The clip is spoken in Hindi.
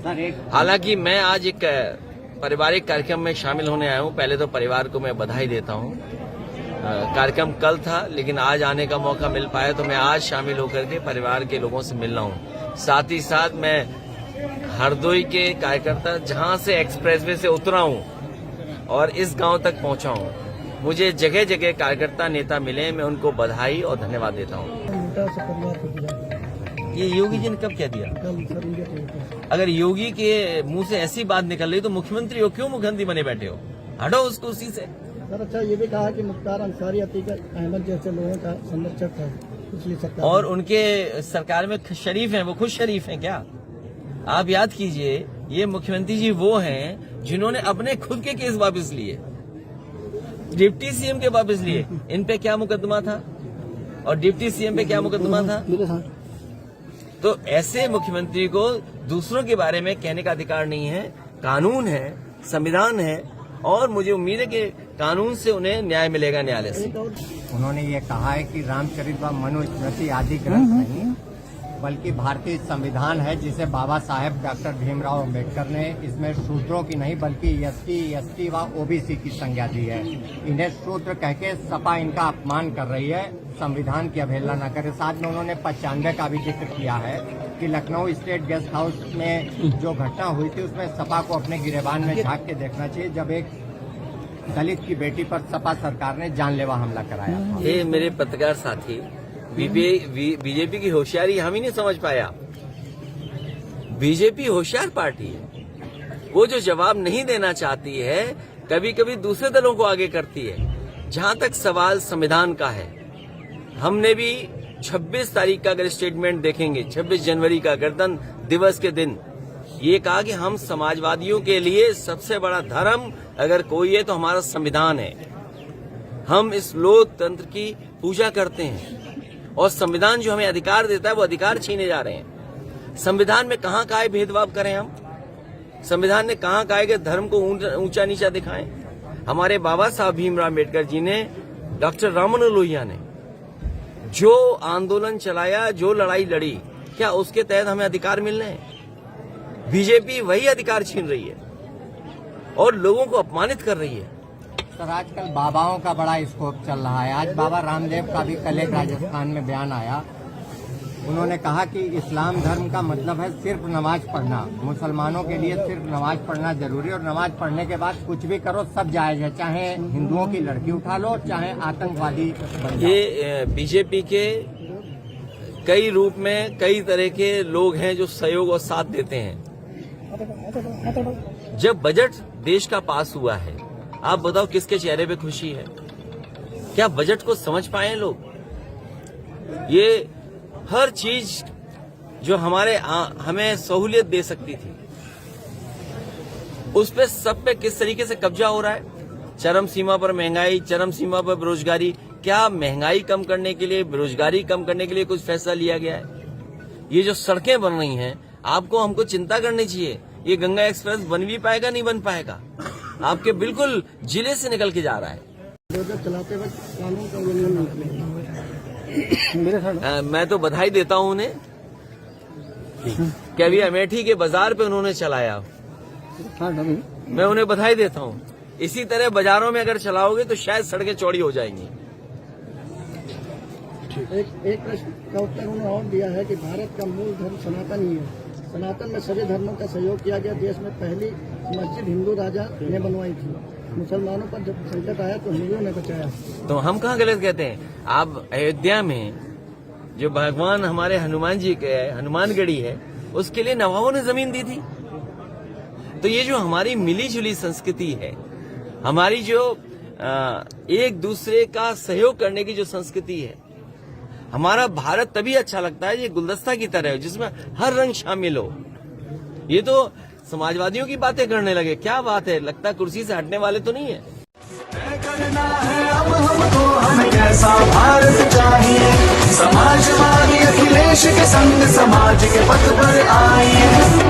हालांकि मैं आज एक पारिवारिक कार्यक्रम में शामिल होने आया हूं। पहले तो परिवार को मैं बधाई देता हूं। कार्यक्रम कल था, लेकिन आज आने का मौका मिल पाया, तो मैं आज शामिल होकर के परिवार के लोगों से मिल रहा हूं। साथ ही साथ मैं हरदोई के कार्यकर्ता, जहां से एक्सप्रेसवे से उतरा हूं और इस गांव तक पहुंचा हूं, मुझे जगह जगह कार्यकर्ता नेता मिले, मैं उनको बधाई और धन्यवाद देता हूं। ये योगी जी ने कब कह दिया? अगर योगी के मुंह से ऐसी बात निकल रही तो मुख्यमंत्री हो, क्यों मुख्यमंत्री बने बैठे हो? हटो उसको उसी से। सर, अच्छा ये भी कहा कि मुख्तार अंसारी, अतीक अहमद जैसे लोगों का संरक्षक था पिछली सरकार, और उनके सरकार में शरीफ हैं, वो खुद शरीफ हैं क्या? आप याद कीजिए, ये मुख्यमंत्री जी वो हैं जिन्होंने अपने खुद के केस वापस लिए, डिप्टी सीएम के वापस लिए। इन पे क्या मुकदमा था और डिप्टी सीएम पे क्या मुकदमा था? तो ऐसे मुख्यमंत्री को दूसरों के बारे में कहने का अधिकार नहीं है। कानून है, संविधान है, और मुझे उम्मीद है कि कानून से उन्हें न्याय मिलेगा, न्यायालय से। उन्होंने ये कहा है कि रामचरित व मनुस्मृति आदि ग्रंथ नहीं, बल्कि भारतीय संविधान है, जिसे बाबा साहेब डॉक्टर भीमराव अम्बेडकर ने इसमें शूद्रों की नहीं बल्कि एसटी, एसटी व ओबीसी की संज्ञा दी है। इन्हें शूद्र कह के सपा इनका अपमान कर रही है। संविधान की अवहेलना न करे। साथ में उन्होंने 95 का भी जिक्र किया है कि लखनऊ स्टेट गेस्ट हाउस में जो घटना हुई थी उसमें सपा को अपने गिरेबान में झांक के देखना चाहिए, जब एक दलित की बेटी पर सपा सरकार ने जानलेवा हमला कराया था। ये मेरे पत्रकार साथी, बीजेपी की होशियारी हम ही नहीं समझ पाया। बीजेपी होशियार पार्टी है। वो जो जवाब नहीं देना चाहती है, कभी कभी दूसरे दलों को आगे करती है। जहां तक सवाल संविधान का है, हमने भी 26 तारीख का अगर स्टेटमेंट देखेंगे, 26 जनवरी का गणतंत्र दिवस के दिन, ये कहा कि हम समाजवादियों के लिए सबसे बड़ा धर्म अगर कोई है तो हमारा संविधान है। हम इस लोकतंत्र की पूजा करते हैं, और संविधान जो हमें अधिकार देता है वो अधिकार छीने जा रहे हैं। संविधान में कहां कहा है भेदभाव करें हम? संविधान ने कहां कहा है कि धर्म को ऊंचा नीचा दिखाएं? हमारे बाबा साहब भीमराव अम्बेडकर जी ने, डॉक्टर राममनोहर लोहिया ने जो आंदोलन चलाया, जो लड़ाई लड़ी, क्या उसके तहत हमें अधिकार मिल रहे हैं? बीजेपी वही अधिकार छीन रही है और लोगों को अपमानित कर रही है। सर, आजकल बाबाओं का बड़ा स्कोप चल रहा है। आज बाबा रामदेव का भी कल एक राजस्थान में बयान आया। उन्होंने कहा कि इस्लाम धर्म का मतलब है सिर्फ नमाज पढ़ना। मुसलमानों के लिए सिर्फ नमाज पढ़ना जरूरी है, और नमाज पढ़ने के बाद कुछ भी करो सब जायज है, चाहे हिंदुओं की लड़की उठा लो, चाहे आतंकवादी बन जाओ। ये बीजेपी के कई रूप में कई तरह के लोग हैं जो सहयोग और साथ देते हैं। जब बजट देश का पास हुआ है, आप बताओ किसके चेहरे पे खुशी है? क्या बजट को समझ पाए लोग? ये हर चीज जो हमें सहूलियत दे सकती थी, उस पे सब पे किस तरीके से कब्जा हो रहा है। चरम सीमा पर महंगाई, चरम सीमा पर बेरोजगारी। क्या महंगाई कम करने के लिए, बेरोजगारी कम करने के लिए कुछ फैसला लिया गया है? ये जो सड़कें बन रही हैं, आपको हमको चिंता करनी चाहिए। ये गंगा एक्सप्रेस बन भी पाएगा, नहीं बन पाएगा? आपके बिल्कुल जिले से निकल के जा रहा है। चलाते वक्त कानून का उल्लंघन मैं तो बधाई देता हूं उन्हें कि अभी अमेठी के बाजार पे उन्होंने चलाया। मैं उन्हें बधाई देता हूं। इसी तरह बाजारों में अगर चलाओगे तो शायद सड़कें चौड़ी हो जाएंगी। एक प्रश्न का उत्तर उन्होंने और दिया है कि भारत का मूल धर्म सनातन ही है। सनातन में सभी धर्मों का सहयोग किया गया। देश में पहली मस्जिद हिंदू राजा ने बनवाई थी। मुसलमानों पर जब संकट आया तो हिंदुओं ने बचाया। तो हम कहाँ गलत कहते हैं? आप अयोध्या में जो भगवान हमारे हनुमान जी के हनुमानगढ़ी है, उसके लिए नवाबों ने जमीन दी थी। तो ये जो हमारी मिली जुली संस्कृति है, हमारी जो एक दूसरे का सहयोग करने की जो संस्कृति है, हमारा भारत तभी अच्छा लगता है ये गुलदस्ता की तरह हो, जिसमें हर रंग शामिल हो। ये तो समाजवादियों की बातें करने लगे। क्या बात है, लगता है कुर्सी से हटने वाले तो नहीं है। करना है अब हमको, हमें कैसा भारत चाहिए। समाजवादी अखिलेश के संग समाज के पथ पर आइए।